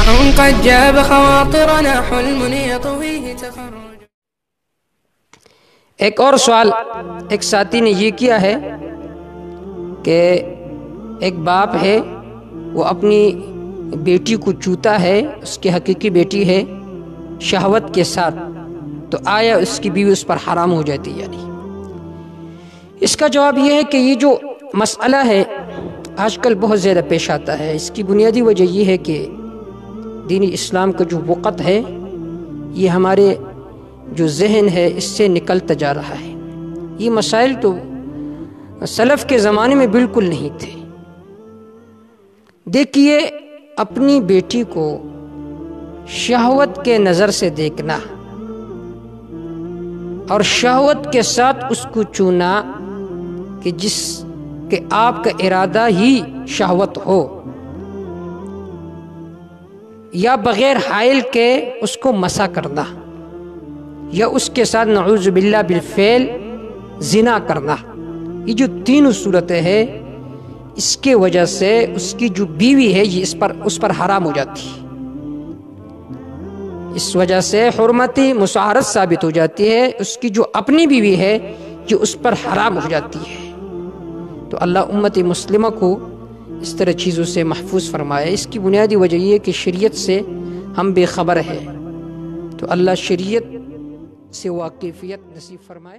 قد جاب خواطرنا حلم يطويه تخرج. ایک اور سوال ایک ساتھی نے یہ کیا ہے کہ ایک باپ ہے وہ اپنی بیٹی کو چوتا ہے، اس کی حقیقی بیٹی ہے، شہوت کے ساتھ، تو آیا اس کی بیوی اس پر حرام ہو جاتی ہے؟ یعنی اس کا جواب یہ ہے کہ یہ جو مسئلہ ہے آج کل بہت زیادہ پیش آتا ہے. اس کی بنیادی وجہ یہ ہے کہ دین اسلام کا جو وقت ہے یہ ہمارے جو ذہن ہے اس سے نکلتا جا رہا ہے. یہ مسائل تو سلف کے زمانے میں بالکل نہیں تھے. دیکھیے، اپنی بیٹی کو شہوت کے نظر سے دیکھنا اور شہوت کے ساتھ اس کو چونا کہ آپ کا ارادہ ہی شہوت ہو، یا بغیر حائل کے اس کو مسا کرنا، یا اس کے ساتھ نعوذ باللہ بالفعل زنا کرنا، یہ جو تینوں صورتیں ہیں اس کے وجہ سے اس کی جو بیوی ہے یہ اس پر حرام ہو جاتی ہے. اس وجہ سے حرمتی مساہرت ثابت ہو جاتی ہے، اس کی جو اپنی بیوی ہے یہ اس پر حرام ہو جاتی ہے. تو اللہ امت مسلمہ کو اس طرح چیزوں سے محفوظ فرمائے. اس کی بنیادی وجہ یہ ہے کہ شریعت سے ہم بے خبر ہیں، تو اللہ شریعت سے واقفیت نصیب فرمائے.